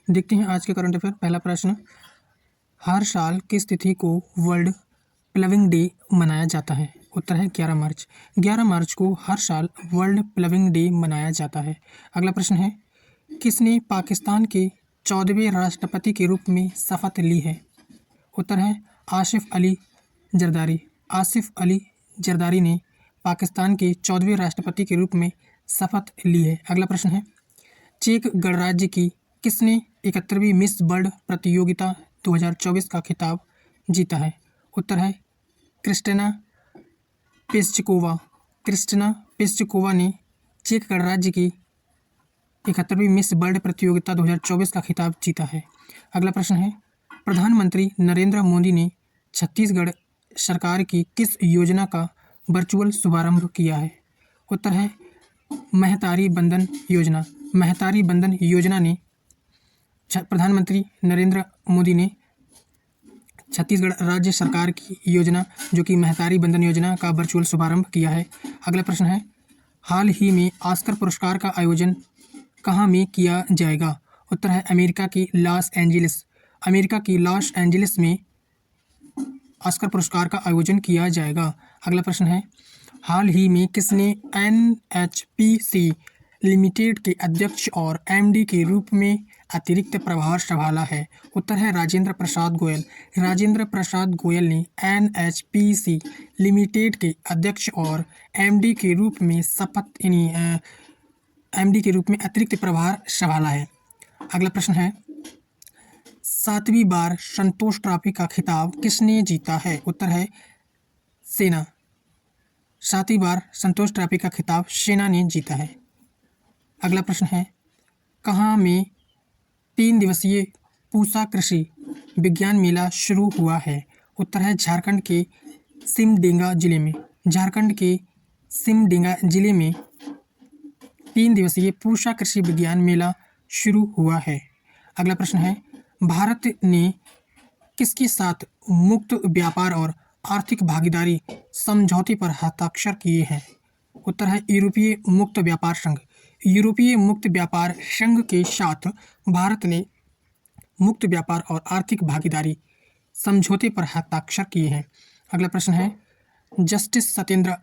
देखते हैं आज के करंट अफेयर। पहला प्रश्न, हर साल किस तिथि को वर्ल्ड प्लविंग डे मनाया जाता है? उत्तर है 11 मार्च। 11 मार्च को हर साल वर्ल्ड प्लविंग डे मनाया जाता है। अगला प्रश्न है, किसने पाकिस्तान के 14वें राष्ट्रपति के रूप में शपथ ली है? उत्तर है आसिफ अली जरदारी। आसिफ अली जरदारी ने पाकिस्तान के 14वें राष्ट्रपति के रूप में शपथ ली है। अगला प्रश्न है, चेक गणराज्य की किसने 71वीं मिस वर्ल्ड प्रतियोगिता 2024 का खिताब जीता है? उत्तर है क्रिस्टिना पेस्चकोवा। क्रिस्टिना पेस्चकोवा ने चेक गणराज्य की 71वीं मिस वर्ल्ड प्रतियोगिता 2024 का खिताब जीता है। अगला प्रश्न है, प्रधानमंत्री नरेंद्र मोदी ने छत्तीसगढ़ सरकार की किस योजना का वर्चुअल शुभारंभ किया है? उत्तर है महतारी बंधन योजना। महतारी बंधन योजना ने प्रधानमंत्री नरेंद्र मोदी ने छत्तीसगढ़ राज्य सरकार की योजना जो कि महतारी बंधन योजना का वर्चुअल शुभारंभ किया है। अगला प्रश्न है, हाल ही में ऑस्कर पुरस्कार का आयोजन कहाँ में किया जाएगा? उत्तर है अमेरिका की लॉस एंजलिस। अमेरिका की लॉस एंजलिस में ऑस्कर पुरस्कार का आयोजन किया जाएगा। अगला प्रश्न है, हाल ही में किसने NHPC लिमिटेड के अध्यक्ष और MD के रूप में अतिरिक्त प्रभार संभाला है? उत्तर है राजेंद्र प्रसाद गोयल। राजेंद्र प्रसाद गोयल ने NHPC लिमिटेड के अध्यक्ष और MD के रूप में MD के रूप में अतिरिक्त प्रभार संभाला है। अगला प्रश्न है, 7वीं बार संतोष ट्रॉफी का खिताब किसने जीता है? उत्तर है सेना। 7वीं बार संतोष ट्रॉफी का खिताब सेना ने जीता है। अगला प्रश्न है, कहाँ में 3 दिवसीय पूसा कृषि विज्ञान मेला शुरू हुआ है? उत्तर है झारखंड के सिमडेगा जिले में। झारखंड के सिमडेगा जिले में 3 दिवसीय पूसा कृषि विज्ञान मेला शुरू हुआ है। अगला प्रश्न है, भारत ने किसके साथ मुक्त व्यापार और आर्थिक भागीदारी समझौते पर हस्ताक्षर किए हैं? उत्तर है यूरोपीय मुक्त व्यापार संघ। यूरोपीय मुक्त व्यापार संघ के साथ भारत ने मुक्त व्यापार और आर्थिक भागीदारी समझौते पर हस्ताक्षर किए हैं। अगला प्रश्न है, जस्टिस सत्येंद्र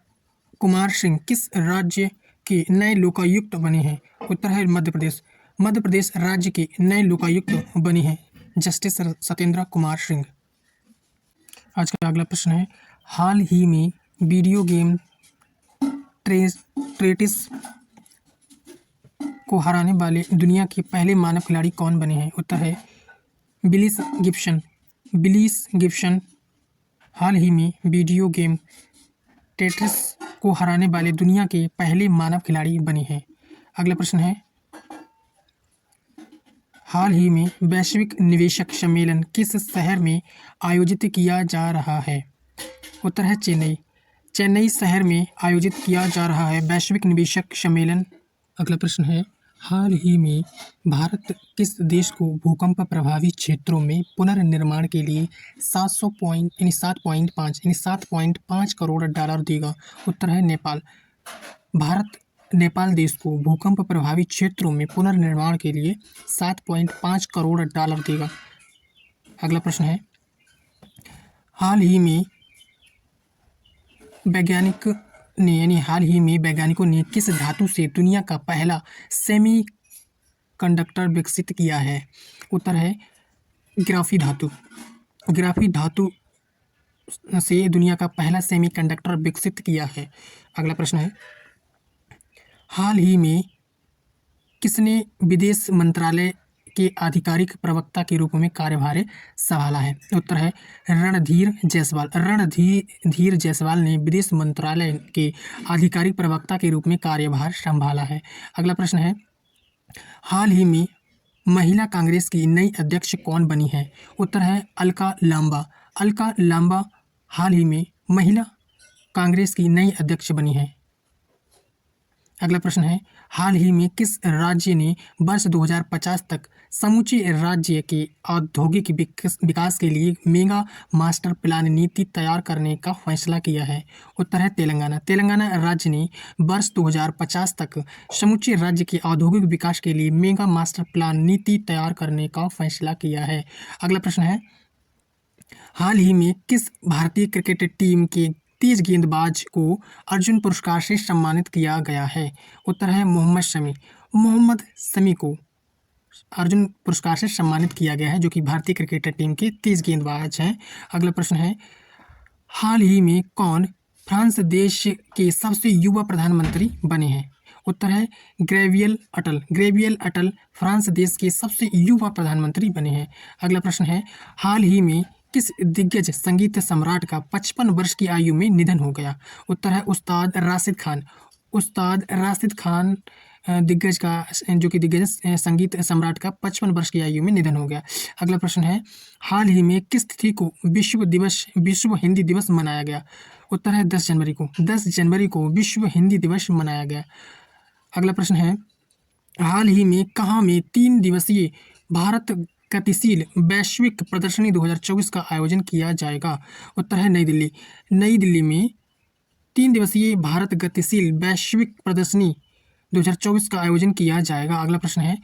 कुमार सिंह किस राज्य के नए लोकायुक्त बने हैं? उत्तर है मध्य प्रदेश। मध्य प्रदेश राज्य के नए लोकायुक्त बने हैं जस्टिस सत्येंद्र कुमार सिंह। आज का अगला प्रश्न है, हाल ही में वीडियो गेम टेट्रिस को हराने वाले दुनिया के पहले मानव खिलाड़ी कौन बने हैं? उत्तर है बिलिस गिब्सन। बिलिस गिब्सन हाल ही में वीडियो गेम टेट्रिस को हराने वाले दुनिया के पहले मानव खिलाड़ी बने हैं। अगला प्रश्न है, हाल ही में वैश्विक निवेशक सम्मेलन किस शहर में आयोजित किया जा रहा है? उत्तर है चेन्नई। चेन्नई शहर में आयोजित किया जा रहा है वैश्विक निवेशक सम्मेलन। अगला प्रश्न है, हाल ही में भारत किस देश को भूकंप प्रभावित क्षेत्रों में पुनर्निर्माण के लिए 7.5 करोड़ डॉलर देगा? उत्तर है नेपाल। भारत नेपाल देश को भूकंप प्रभावित क्षेत्रों में पुनर्निर्माण के लिए 7.5 करोड़ डॉलर देगा। अगला प्रश्न है, हाल ही में वैज्ञानिकों ने किस धातु से दुनिया का पहला सेमीकंडक्टर विकसित किया है? उत्तर है ग्राफी धातु। ग्राफी धातु से दुनिया का पहला सेमीकंडक्टर विकसित किया है। अगला प्रश्न है, हाल ही में किसने विदेश मंत्रालय के आधिकारिक प्रवक्ता के रूप में कार्यभार संभाला है? उत्तर है रणधीर जायसवाल। रणधीर जायसवाल ने विदेश मंत्रालय के आधिकारिक प्रवक्ता के रूप में कार्यभार संभाला है। अगला प्रश्न है, हाल ही में महिला कांग्रेस की नई अध्यक्ष कौन बनी है? उत्तर है अलका लांबा। अलका लांबा हाल ही में महिला कांग्रेस की नई अध्यक्ष बनी है। अगला प्रश्न है, हाल ही में किस राज्य ने वर्ष 2050 तक समूचे राज्य के औद्योगिक विकास के लिए मेगा मास्टर प्लान नीति तैयार करने का फैसला किया है? उत्तर है तेलंगाना। तेलंगाना राज्य ने वर्ष 2050 तक समूचे राज्य के औद्योगिक विकास के लिए मेगा मास्टर प्लान नीति तैयार करने का फैसला किया है। अगला प्रश्न है, हाल ही में किस भारतीय क्रिकेट टीम के तेज गेंदबाज को अर्जुन पुरस्कार से सम्मानित किया गया है? उत्तर है मोहम्मद शमी। मोहम्मद शमी को अर्जुन पुरस्कार से सम्मानित किया गया है, जो कि भारतीय क्रिकेट टीम के तेज गेंदबाज हैं। अगला प्रश्न है, हाल ही में कौन फ्रांस देश के सबसे युवा प्रधानमंत्री बने हैं? उत्तर है गैब्रियल अटल। गैब्रियल अटल फ्रांस देश के सबसे युवा प्रधानमंत्री बने हैं। अगला प्रश्न है, हाल ही में किस दिग्गज संगीत सम्राट का 55 वर्ष की आयु में निधन हो गया? उत्तर है उस्ताद राशिद खान। उस्ताद राशिद खान दिग्गज का, जो कि दिग्गज संगीत सम्राट का 55 वर्ष की आयु में निधन हो गया। अगला प्रश्न है, हाल ही में किस तिथि को विश्व हिंदी दिवस मनाया गया? उत्तर है 10 जनवरी को। 10 जनवरी को विश्व हिंदी दिवस मनाया गया। अगला प्रश्न है, हाल ही में कहाँ में 3 दिवसीय भारत गतिशील वैश्विक प्रदर्शनी 2024 का आयोजन किया जाएगा? उत्तर है नई दिल्ली। नई दिल्ली में 3 दिवसीय भारत गतिशील वैश्विक प्रदर्शनी 2024 का आयोजन किया जाएगा। अगला प्रश्न है,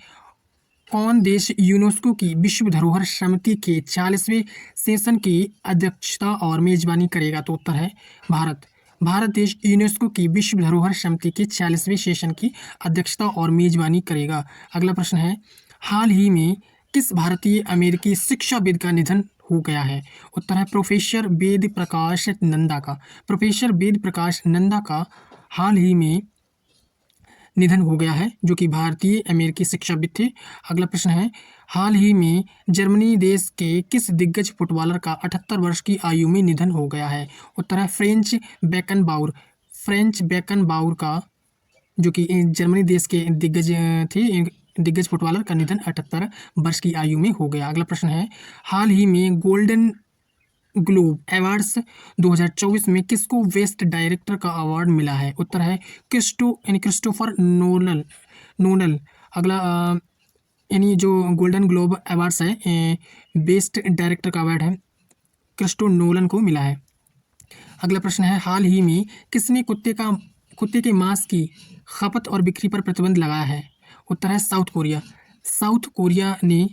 कौन देश यूनेस्को की विश्व धरोहर समिति के 40वें सेशन की अध्यक्षता और मेजबानी करेगा? तो उत्तर है भारत। भारत देश यूनेस्को की विश्व धरोहर समिति के 40वें सेशन की अध्यक्षता और मेजबानी करेगा। अगला प्रश्न है, हाल ही में किस भारतीय अमेरिकी शिक्षाविद का निधन हो गया है? उत्तर है प्रोफेसर वेद प्रकाश नंदा का। प्रोफेसर वेद प्रकाश नंदा का हाल ही में निधन हो गया है, जो कि भारतीय अमेरिकी शिक्षाविद थे। अगला प्रश्न है, हाल ही में जर्मनी देश के किस दिग्गज फुटबॉलर का 78 वर्ष की आयु में निधन हो गया है? उत्तर है फ्रेंच बेकनबाउर। फ्रेंच बेकनबाउर का, जो कि जर्मनी देश के दिग्गज थे, दिग्गज फुटबॉलर का निधन 78 वर्ष की आयु में हो गया। अगला प्रश्न है, हाल ही में गोल्डन ग्लोब अवार्ड्स 2024 में किसको बेस्ट डायरेक्टर का अवार्ड मिला है? उत्तर है क्रिस्टोफर नोलन। अगला यानी जो गोल्डन ग्लोब अवार्ड्स है, बेस्ट डायरेक्टर का अवार्ड है, क्रिस्टो नोलन को मिला है। अगला प्रश्न है, हाल ही में किसने कुत्ते के मांस की खपत और बिक्री पर प्रतिबंध लगाया है? उत्तर है साउथ कोरिया। साउथ कोरिया ने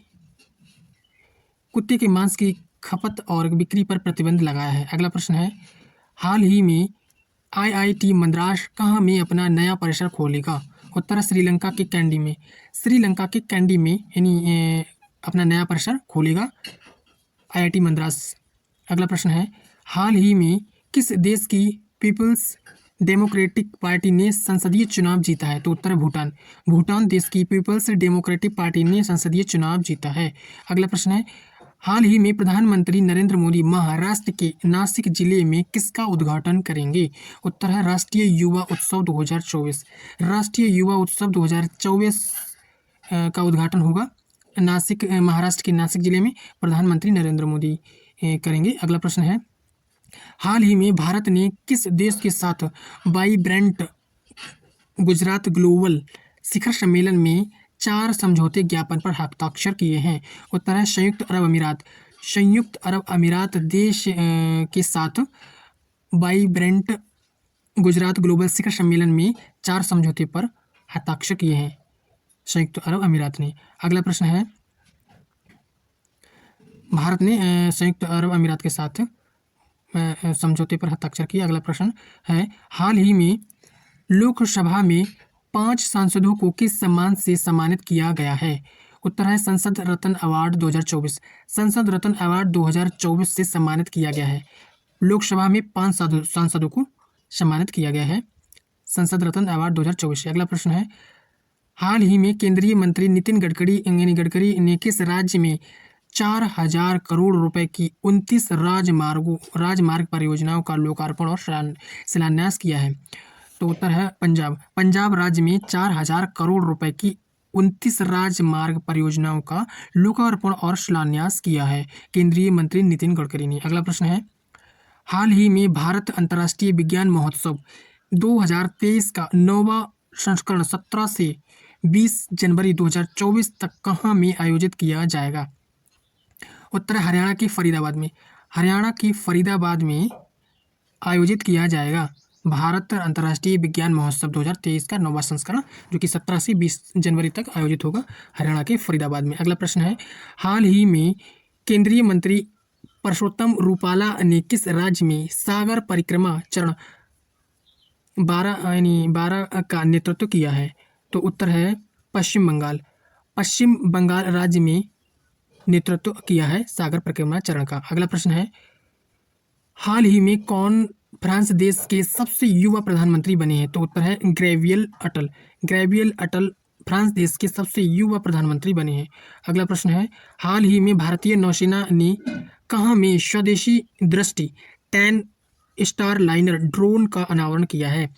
कुत्ते के मांस की खपत और बिक्री पर प्रतिबंध लगाया है। अगला प्रश्न है, हाल ही में IIT मद्रास कहाँ में अपना नया परिसर खोलेगा? उत्तर है श्रीलंका के कैंडी में। श्रीलंका के कैंडी में यानी अपना नया परिसर खोलेगा IIT मद्रास। अगला प्रश्न है, हाल ही में किस देश की पीपल्स डेमोक्रेटिक पार्टी ने संसदीय चुनाव जीता है? तो उत्तर है भूटान। भूटान देश की पीपल्स डेमोक्रेटिक पार्टी ने संसदीय चुनाव जीता है। अगला प्रश्न है, हाल ही में प्रधानमंत्री नरेंद्र मोदी महाराष्ट्र के नासिक जिले में किसका उद्घाटन करेंगे? उत्तर है राष्ट्रीय युवा उत्सव 2024। राष्ट्रीय युवा उत्सव 2024 का उद्घाटन होगा नासिक, महाराष्ट्र के नासिक जिले में प्रधानमंत्री नरेंद्र मोदी करेंगे। अगला प्रश्न है, हाल ही में भारत ने किस देश के साथ वाइब्रेंट गुजरात ग्लोबल शिखर सम्मेलन में 4 समझौते ज्ञापन पर हस्ताक्षर किए हैं? उत्तर है संयुक्त अरब अमीरात। संयुक्त अरब अमीरात देश के साथ वाइब्रेंट गुजरात ग्लोबल शिखर सम्मेलन में 4 समझौते पर हस्ताक्षर किए हैं संयुक्त अरब अमीरात ने। अगला प्रश्न है, भारत ने संयुक्त अरब अमीरात के साथ समझौते पर हस्ताक्षर किया। अगला प्रश्न है, हाल ही में लोकसभा में 5 सांसदों को किस सम्मान से सम्मानित किया गया है? उत्तर है संसद रत्न अवार्ड 2024। संसद रत्न अवार्ड 2024 से सम्मानित किया गया है। लोकसभा में 5 सांसदों को सम्मानित किया गया है संसद रत्न अवार्ड 2024 से। अगला प्रश्न है, हाल ही में केंद्रीय मंत्री नितिन गडकरी ने किस राज्य में 4000 करोड़ रुपए की 29 राजमार्ग परियोजनाओं का लोकार्पण और शिलान्यास किया है? तो उत्तर है पंजाब। पंजाब राज्य में 4000 करोड़ रुपए की 29 राजमार्ग परियोजनाओं का लोकार्पण और शिलान्यास किया है केंद्रीय मंत्री नितिन गडकरी ने। अगला प्रश्न है, हाल ही में भारत अंतर्राष्ट्रीय विज्ञान महोत्सव 2023 का 9वां संस्करण 17 से 20 जनवरी 2024 तक कहाँ में आयोजित किया जाएगा? उत्तर है हरियाणा के फरीदाबाद में। हरियाणा के फरीदाबाद में आयोजित किया जाएगा भारत अंतर्राष्ट्रीय विज्ञान महोत्सव 2023 का 9वां संस्करण, जो कि 17 से 20 जनवरी तक आयोजित होगा हरियाणा के फरीदाबाद में। अगला प्रश्न है, हाल ही में केंद्रीय मंत्री परषोत्तम रूपाला ने किस राज्य में सागर परिक्रमा चरण 12 का नेतृत्व किया है? तो उत्तर है पश्चिम बंगाल। पश्चिम बंगाल राज्य में नेतृत्व किया है सागर परिक्रमा चरण का। अगला प्रश्न है, हाल ही में कौन फ्रांस देश के सबसे युवा प्रधानमंत्री बने हैं? तो उत्तर है गैब्रियल अटल। गैब्रियल अटल फ्रांस देश के सबसे युवा प्रधानमंत्री बने हैं। अगला प्रश्न है, हाल ही में भारतीय नौसेना ने कहाँ में स्वदेशी दृष्टि 10 स्टार लाइनर ड्रोन का अनावरण किया है?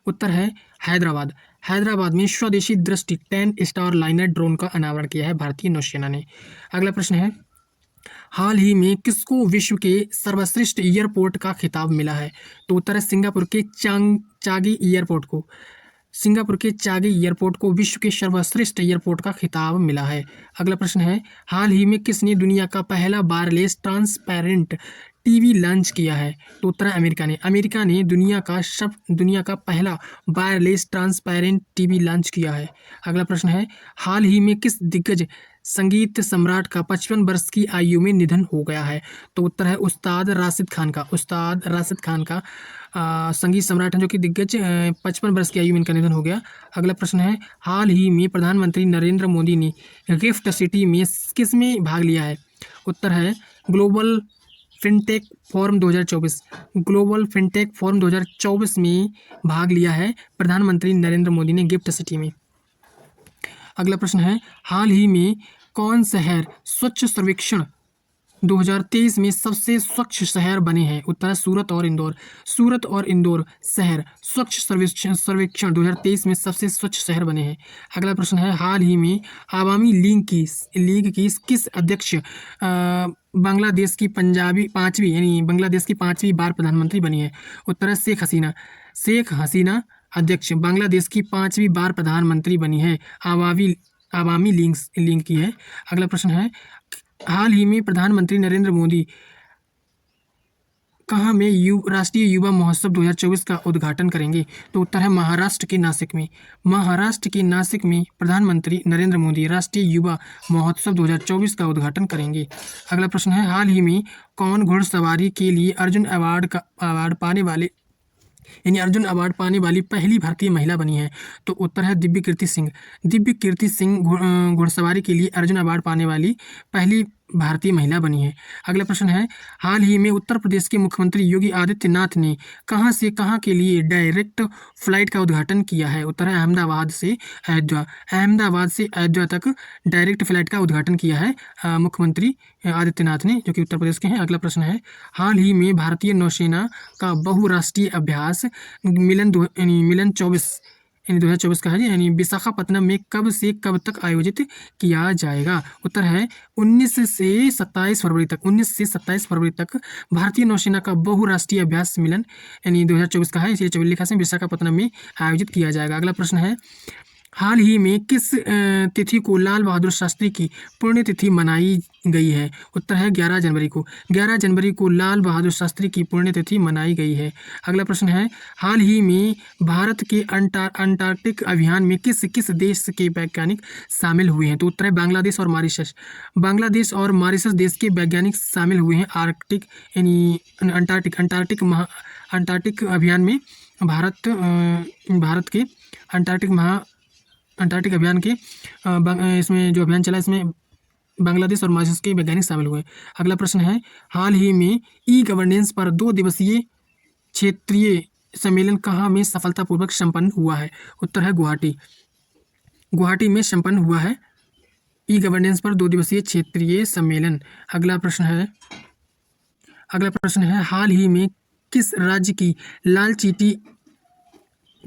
उत्तर है हैदराबाद। हैदराबाद में स्वदेशी दृष्टि 10 स्टार लाइनर ड्रोन का अनावरण किया है भारतीय नौसेना ने। अगला प्रश्न है, हाल ही में किसको विश्व के सर्वश्रेष्ठ एयरपोर्ट का खिताब मिला है? तो उत्तर है सिंगापुर के चागी एयरपोर्ट को। सिंगापुर के चागी एयरपोर्ट को विश्व के सर्वश्रेष्ठ एयरपोर्ट का खिताब मिला है। अगला प्रश्न है, हाल ही में किसने दुनिया का पहला वायरलेस ट्रांसपेरेंट टीवी लॉन्च किया है? तो उत्तर है अमेरिका ने। अमेरिका ने दुनिया का पहला वायरलेस ट्रांसपेरेंट टीवी लॉन्च किया है। अगला प्रश्न है, हाल ही में किस दिग्गज संगीत सम्राट का 55 वर्ष की आयु में निधन हो गया है? तो उत्तर है उस्ताद राशिद खान का। उस्ताद राशिद खान का संगीत सम्राट है, जो कि दिग्गज 55 वर्ष की आयु में इनका निधन हो गया। अगला प्रश्न है, हाल ही में प्रधानमंत्री नरेंद्र मोदी ने गिफ्ट सिटी में किस में भाग लिया है? उत्तर है global fintech forum 2024। Global fintech forum 2024 में भाग लिया है प्रधानमंत्री नरेंद्र मोदी ने गिफ्ट सिटी में। अगला प्रश्न है, हाल ही में कौन शहर स्वच्छ सर्वेक्षण 2023 में सबसे स्वच्छ शहर बने हैं? उत्तर है सूरत और इंदौर। सूरत और इंदौर शहर स्वच्छ सर्वेक्षण 2023 में सबसे स्वच्छ शहर बने हैं। अगला प्रश्न है, हाल ही में आवामी लीग की किस अध्यक्ष बांग्लादेश की बांग्लादेश की पांचवी बार प्रधानमंत्री बनी है? उत्तर है शेख हसीना। शेख हसीना अध्यक्ष बांग्लादेश की 5वीं बार प्रधानमंत्री बनी है। आवामी लीग की है। अगला प्रश्न है, हाल ही में प्रधानमंत्री नरेंद्र मोदी कहाँ में राष्ट्रीय युवा महोत्सव 2024 का उद्घाटन करेंगे? तो उत्तर है महाराष्ट्र के नासिक में। महाराष्ट्र के नासिक में प्रधानमंत्री नरेंद्र मोदी राष्ट्रीय युवा महोत्सव 2024 का उद्घाटन करेंगे। अगला प्रश्न है, हाल ही में कौन घुड़सवारी के लिए अर्जुन अवार्ड पाने वाली पहली भारतीय महिला बनी है? तो उत्तर है दिव्य कीर्ति सिंह। दिव्य कीर्ति सिंह घुड़सवारी के लिए अर्जुन अवार्ड पाने वाली पहली भारतीय महिला बनी है। अगला प्रश्न है, हाल ही में उत्तर प्रदेश के मुख्यमंत्री योगी आदित्यनाथ ने कहां से कहां के लिए डायरेक्ट फ्लाइट का उद्घाटन किया है? उत्तर है अहमदाबाद से अयोध्या। अहमदाबाद से अयोध्या तक डायरेक्ट फ्लाइट का उद्घाटन किया है मुख्यमंत्री आदित्यनाथ ने, जो कि उत्तर प्रदेश के हैं। अगला प्रश्न है, हाल ही में भारतीय नौसेना का बहुराष्ट्रीय अभ्यास मिलन 2024 का है, यानी विशाखापत्तनम में कब से कब तक आयोजित किया जाएगा? उत्तर है 19 से 27 फरवरी तक भारतीय नौसेना का बहुराष्ट्रीय अभ्यास मिलन यानी 2024 का है, इसलिए 24 लिखा से विशाखापत्तनम में आयोजित किया जाएगा। अगला प्रश्न है, हाल ही में किस तिथि को लाल बहादुर शास्त्री की पुण्यतिथि मनाई गई है? उत्तर है 11 जनवरी को। 11 जनवरी को लाल बहादुर शास्त्री की पुण्यतिथि मनाई गई है। अगला प्रश्न है, हाल ही में भारत के अंटार्कटिक अभियान में किस किस देश के वैज्ञानिक शामिल हुए हैं? तो उत्तर है बांग्लादेश और मॉरिशस। बांग्लादेश और मॉरिशस देश के वैज्ञानिक शामिल हुए हैं आर्कटिक यानी अंटार्कटिक अभियान में। भारत के अंटार्कटिक अभियान के इसमें जो अभियान चला, इसमें बांग्लादेश और मॉरिशस के वैज्ञानिक शामिल हुए। अगला प्रश्न है, हाल ही में ई गवर्नेंस पर 2 दिवसीय क्षेत्रीय सम्मेलन कहाँ में सफलतापूर्वक संपन्न हुआ है? उत्तर है गुवाहाटी में संपन्न हुआ है ई गवर्नेंस पर 2 दिवसीय क्षेत्रीय सम्मेलन। अगला प्रश्न है, हाल ही में किस राज्य की लाल चींटी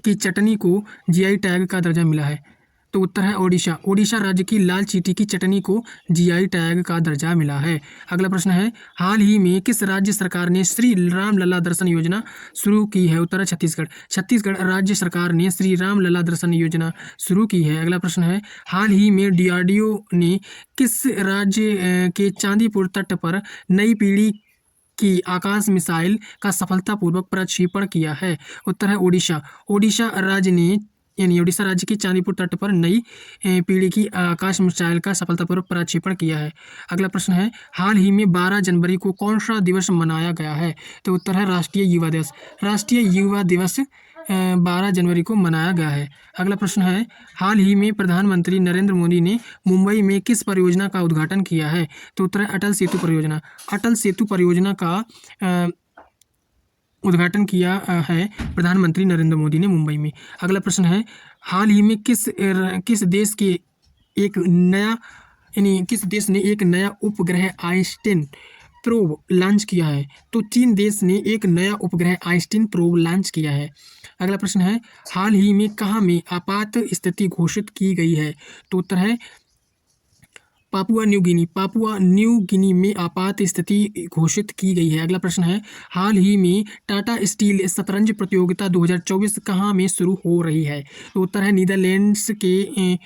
की चटनी को जीआई टैग का दर्जा मिला है? तो उत्तर है ओडिशा। ओडिशा राज्य की लाल चींटी की चटनी को जीआई टैग का दर्जा मिला है। अगला प्रश्न है, हाल ही में किस राज्य सरकार ने श्री राम लला दर्शन योजना शुरू की है? उत्तर है छत्तीसगढ़। छत्तीसगढ़ राज्य सरकार ने श्री राम लला दर्शन योजना शुरू की है। अगला प्रश्न है, हाल ही में डीआरडीओ ने किस राज्य के चांदीपुर तट पर नई पीढ़ी की आकाश मिसाइल का सफलतापूर्वक प्रक्षेपण किया है? उत्तर है ओडिशा। ओडिशा राज्य ने यानी ओडिशा राज्य के चांदीपुर तट पर नई पीढ़ी की आकाश मिसाइल का सफलतापूर्वक प्रक्षेपण किया है। अगला प्रश्न है, हाल ही में 12 जनवरी को कौन सा दिवस मनाया गया है? तो उत्तर है राष्ट्रीय युवा दिवस। राष्ट्रीय युवा दिवस 12 जनवरी को मनाया गया है। अगला प्रश्न है, हाल ही में प्रधानमंत्री नरेंद्र मोदी ने मुंबई में किस परियोजना का उद्घाटन किया है? तो उत्तर है अटल सेतु परियोजना। अटल सेतु परियोजना का उद्घाटन किया है प्रधानमंत्री नरेंद्र मोदी ने मुंबई में। अगला प्रश्न है, हाल ही में किस देश के एक नया किस देश ने एक नया उपग्रह आइंस्टीन प्रोब लॉन्च किया है? तो चीन देश ने एक नया उपग्रह आइंस्टीन प्रोब लॉन्च किया है। अगला प्रश्न है, हाल ही में कहाँ में आपात स्थिति घोषित की गई है? तो उत्तर है Papua New Guinea. Papua New Guinea में आपात स्थिति घोषित की गई है। अगला प्रश्न है, हाल ही में टाटा स्टील शतरंज प्रतियोगिता 2024 कहाँ में शुरू हो रही है? तो उत्तर है नीदरलैंड्स के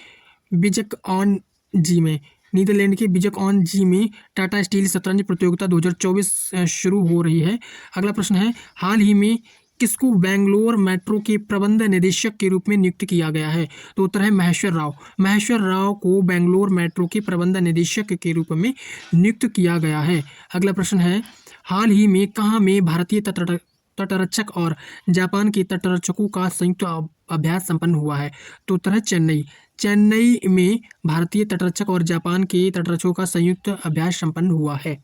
बिजक ऑन जी में। नीदरलैंड के बिजक ऑन जी में टाटा स्टील शतरंज प्रतियोगिता 2024 शुरू हो रही है। अगला प्रश्न है, हाल ही में किसको बेंगलोर मेट्रो के प्रबंध निदेशक के रूप में नियुक्त किया गया है? तो उत्तर है महेश्वर राव। महेश्वर राव को बेंगलोर मेट्रो के प्रबंध निदेशक के रूप में नियुक्त किया गया है। अगला प्रश्न है, हाल ही में कहाँ में भारतीय तटरक्षक और जापान के तटरक्षकों का संयुक्त अभ्यास संपन्न हुआ है? तो उत्तर है चेन्नई। चेन्नई में भारतीय तटरक्षक और जापान के तटरक्षकों का संयुक्त अभ्यास संपन्न हुआ है।